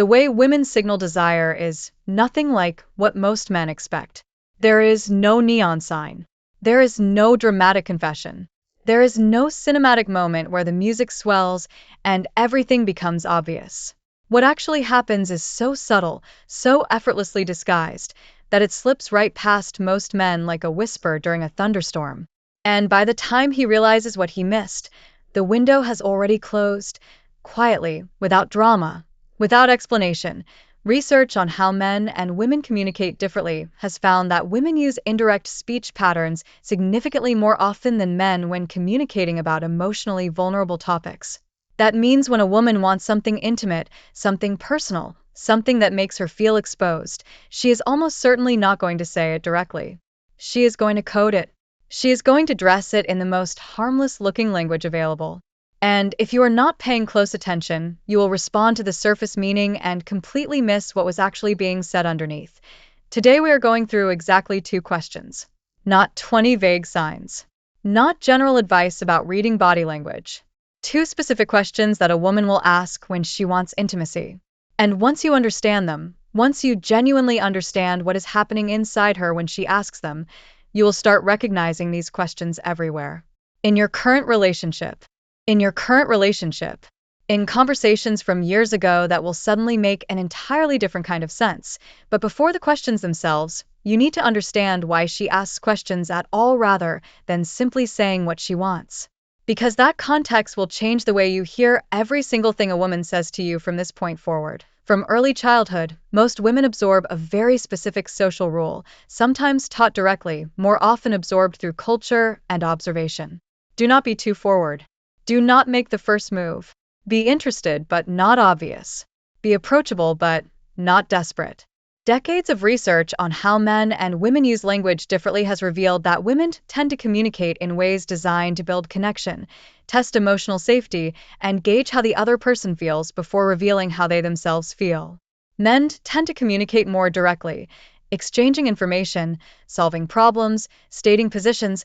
The way women signal desire is nothing like what most men expect. There is no neon sign. There is no dramatic confession. There is no cinematic moment where the music swells and everything becomes obvious. What actually happens is so subtle, so effortlessly disguised, that it slips right past most men like a whisper during a thunderstorm. And by the time he realizes what he missed, the window has already closed, quietly, without drama, without explanation. Research on how men and women communicate differently has found that women use indirect speech patterns significantly more often than men when communicating about emotionally vulnerable topics. That means when a woman wants something intimate, something personal, something that makes her feel exposed, she is almost certainly not going to say it directly. She is going to code it. She is going to dress it in the most harmless-looking language available. And if you are not paying close attention, you will respond to the surface meaning and completely miss what was actually being said underneath. Today we are going through exactly 2 questions. Not 20 vague signs. Not general advice about reading body language. 2 specific questions that a woman will ask when she wants intimacy. And once you understand them, once you genuinely understand what is happening inside her when she asks them, you will start recognizing these questions everywhere. In your current relationship. In your current relationship. In conversations from years ago that will suddenly make an entirely different kind of sense. But before the questions themselves, you need to understand why she asks questions at all rather than simply saying what she wants. Because that context will change the way you hear every single thing a woman says to you from this point forward. From early childhood, most women absorb a very specific social rule, sometimes taught directly, more often absorbed through culture and observation. Do not be too forward. Do not make the first move. Be interested but not obvious. Be approachable but not desperate. Decades of research on how men and women use language differently has revealed that women tend to communicate in ways designed to build connection, test emotional safety, and gauge how the other person feels before revealing how they themselves feel. Men tend to communicate more directly, exchanging information, solving problems, stating positions.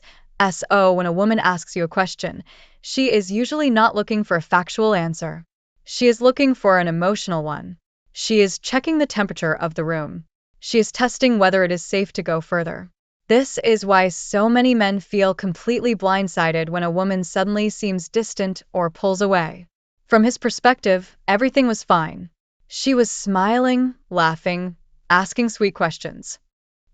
So when a woman asks you a question, she is usually not looking for a factual answer. She is looking for an emotional one. She is checking the temperature of the room. She is testing whether it is safe to go further. This is why so many men feel completely blindsided when a woman suddenly seems distant or pulls away. From his perspective, everything was fine. She was smiling, laughing, asking sweet questions.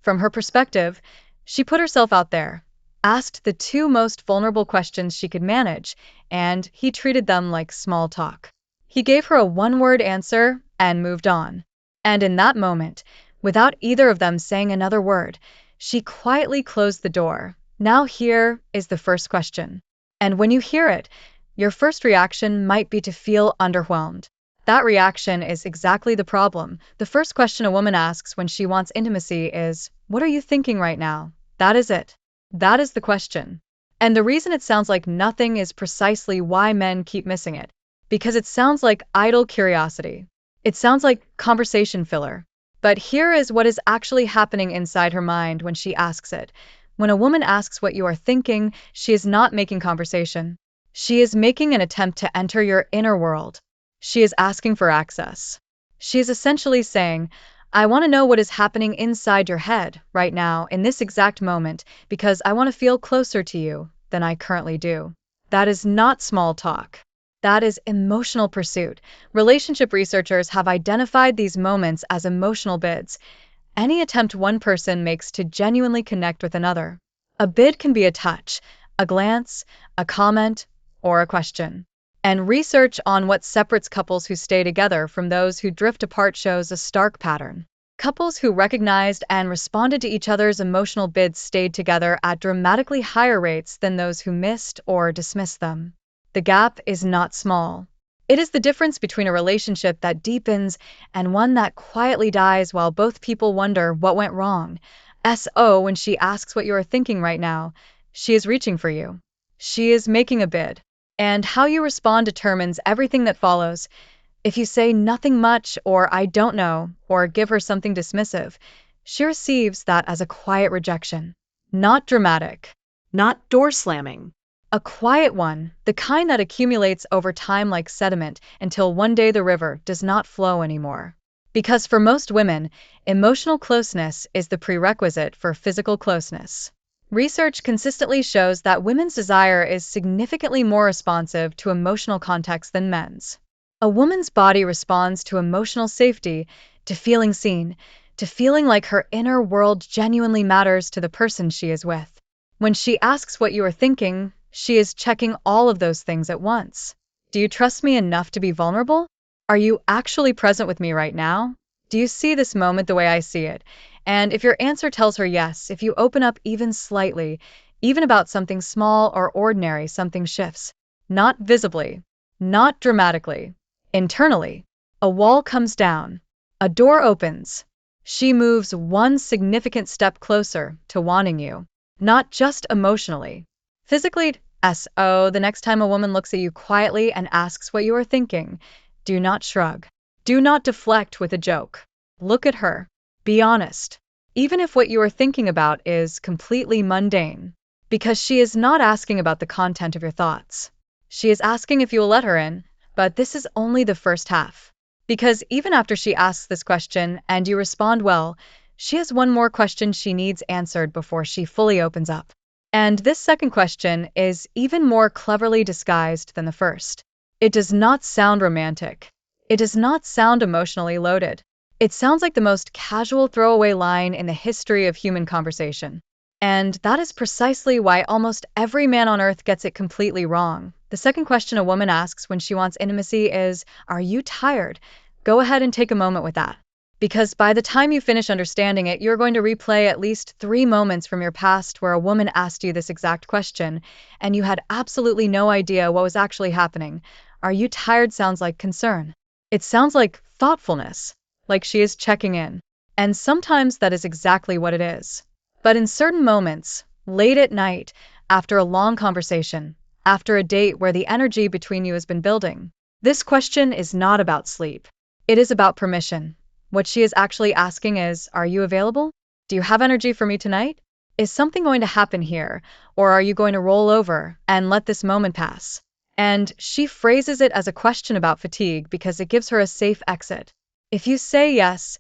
From her perspective, she put herself out there, asked the 2 most vulnerable questions she could manage, and he treated them like small talk. He gave her a one-word answer and moved on. And in that moment, without either of them saying another word, she quietly closed the door. Now here is the first question. And when you hear it, your first reaction might be to feel underwhelmed. That reaction is exactly the problem. The first question a woman asks when she wants intimacy is, "What are you thinking right now?" That is it. That is the question. And the reason it sounds like nothing is precisely why men keep missing it. Because it sounds like idle curiosity. It sounds like conversation filler. But here is what is actually happening inside her mind when she asks it. When a woman asks what you are thinking, she is not making conversation. She is making an attempt to enter your inner world. She is asking for access. She is essentially saying, I want to know what is happening inside your head right now in this exact moment because I want to feel closer to you than I currently do. That is not small talk. That is emotional pursuit. Relationship researchers have identified these moments as emotional bids. Any attempt one person makes to genuinely connect with another. A bid can be a touch, a glance, a comment, or a question. And research on what separates couples who stay together from those who drift apart shows a stark pattern. Couples who recognized and responded to each other's emotional bids stayed together at dramatically higher rates than those who missed or dismissed them. The gap is not small. It is the difference between a relationship that deepens and one that quietly dies while both people wonder what went wrong. So when she asks what you are thinking right now, she is reaching for you. She is making a bid. And how you respond determines everything that follows. If you say nothing much, or I don't know, or give her something dismissive, she receives that as a quiet rejection. Not dramatic. Not door slamming. A quiet one, the kind that accumulates over time like sediment until one day the river does not flow anymore. Because for most women, emotional closeness is the prerequisite for physical closeness. Research consistently shows that women's desire is significantly more responsive to emotional context than men's. A woman's body responds to emotional safety, to feeling seen, to feeling like her inner world genuinely matters to the person she is with. When she asks what you are thinking, she is checking all of those things at once. Do you trust me enough to be vulnerable? Are you actually present with me right now? Do you see this moment the way I see it? And if your answer tells her yes, if you open up even slightly, even about something small or ordinary, something shifts. Not visibly, not dramatically, internally. A wall comes down. A door opens. She moves one significant step closer to wanting you. Not just emotionally. Physically, the next time a woman looks at you quietly and asks what you are thinking, do not shrug. Do not deflect with a joke. Look at her. Be honest. Even if what you are thinking about is completely mundane. Because she is not asking about the content of your thoughts. She is asking if you will let her in, but this is only the first half. Because even after she asks this question and you respond well, she has one more question she needs answered before she fully opens up. And this second question is even more cleverly disguised than the first. It does not sound romantic. It does not sound emotionally loaded. It sounds like the most casual throwaway line in the history of human conversation. And that is precisely why almost every man on earth gets it completely wrong. The second question a woman asks when she wants intimacy is, "Are you tired?" Go ahead and take a moment with that. Because by the time you finish understanding it, you're going to replay at least 3 moments from your past where a woman asked you this exact question, and you had absolutely no idea what was actually happening. Are you tired sounds like concern. It sounds like thoughtfulness, like she is checking in. And sometimes that is exactly what it is. But in certain moments, late at night, after a long conversation, after a date where the energy between you has been building, this question is not about sleep. It is about permission. What she is actually asking is, are you available? Do you have energy for me tonight? Is something going to happen here, or are you going to roll over and let this moment pass? And she phrases it as a question about fatigue because it gives her a safe exit. If you say yes,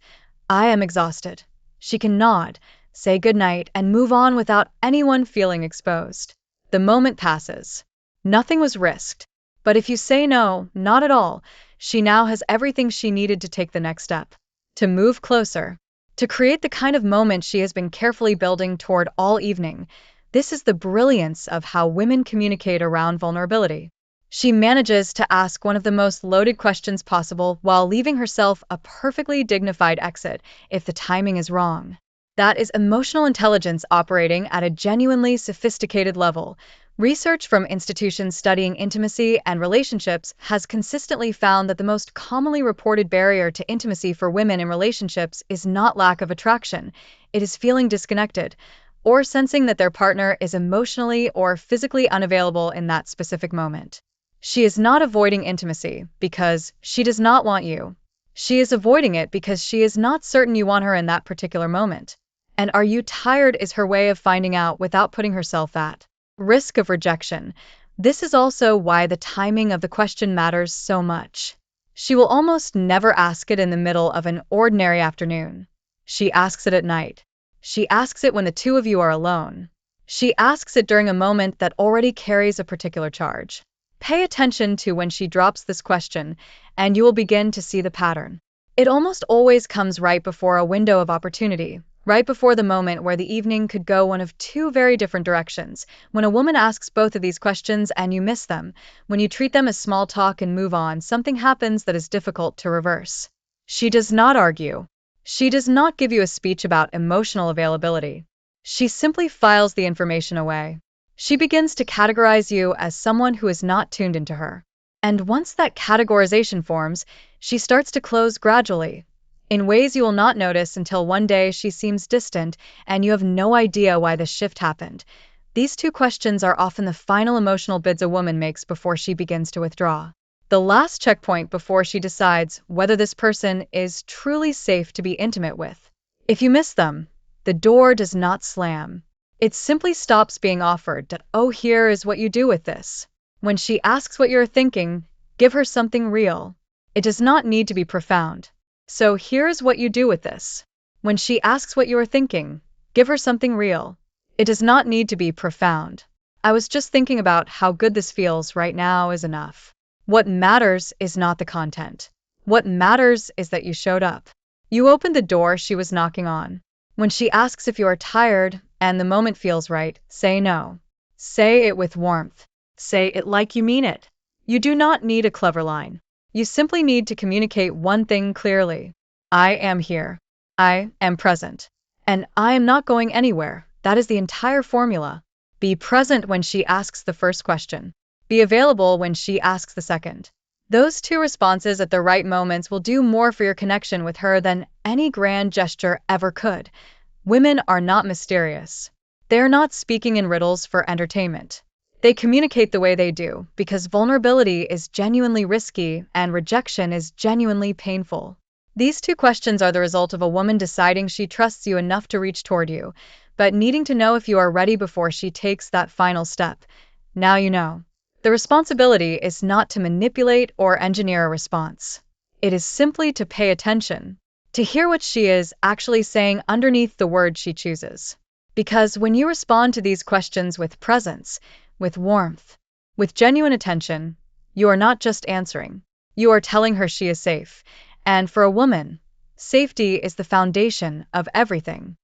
I am exhausted, she can nod, say goodnight, and move on without anyone feeling exposed. The moment passes. Nothing was risked. But if you say no, not at all, she now has everything she needed to take the next step. To move closer, to create the kind of moment she has been carefully building toward all evening. This is the brilliance of how women communicate around vulnerability. She manages to ask one of the most loaded questions possible while leaving herself a perfectly dignified exit if the timing is wrong. That is emotional intelligence operating at a genuinely sophisticated level. Research from institutions studying intimacy and relationships has consistently found that the most commonly reported barrier to intimacy for women in relationships is not lack of attraction, it is feeling disconnected, or sensing that their partner is emotionally or physically unavailable in that specific moment. She is not avoiding intimacy because she does not want you. She is avoiding it because she is not certain you want her in that particular moment. And are you tired is her way of finding out without putting herself at risk of rejection. This is also why the timing of the question matters so much. She will almost never ask it in the middle of an ordinary afternoon. She asks it at night. She asks it when the two of you are alone. She asks it during a moment that already carries a particular charge. Pay attention to when she drops this question, and you will begin to see the pattern. It almost always comes right before a window of opportunity. Right before the moment where the evening could go one of two very different directions. When a woman asks both of these questions and you miss them, when you treat them as small talk and move on, something happens that is difficult to reverse. She does not argue. She does not give you a speech about emotional availability. She simply files the information away. She begins to categorize you as someone who is not tuned into her. And once that categorization forms, she starts to close gradually, in ways you will not notice until one day she seems distant and you have no idea why the shift happened. These two questions are often the final emotional bids a woman makes before she begins to withdraw. The last checkpoint before she decides whether this person is truly safe to be intimate with. If you miss them, the door does not slam. It simply stops being offered that, oh, here is what you do with this. When she asks what you're thinking, give her something real. It does not need to be profound. So here's what you do with this. When she asks what you are thinking, give her something real. It does not need to be profound. I was just thinking about how good this feels right now is enough. What matters is not the content. What matters is that you showed up. You opened the door she was knocking on. When she asks if you are tired and the moment feels right, say no. Say it with warmth. Say it like you mean it. You do not need a clever line. You simply need to communicate one thing clearly. I am here. I am present. And I am not going anywhere. That is the entire formula. Be present when she asks the first question. Be available when she asks the second. Those two responses at the right moments will do more for your connection with her than any grand gesture ever could. Women are not mysterious. They are not speaking in riddles for entertainment. They communicate the way they do because vulnerability is genuinely risky and rejection is genuinely painful. These two questions are the result of a woman deciding she trusts you enough to reach toward you, but needing to know if you are ready before she takes that final step. Now you know. The responsibility is not to manipulate or engineer a response. It is simply to pay attention, to hear what she is actually saying underneath the word she chooses. Because when you respond to these questions with presence, with warmth, with genuine attention, you are not just answering. You are telling her she is safe. And for a woman, safety is the foundation of everything.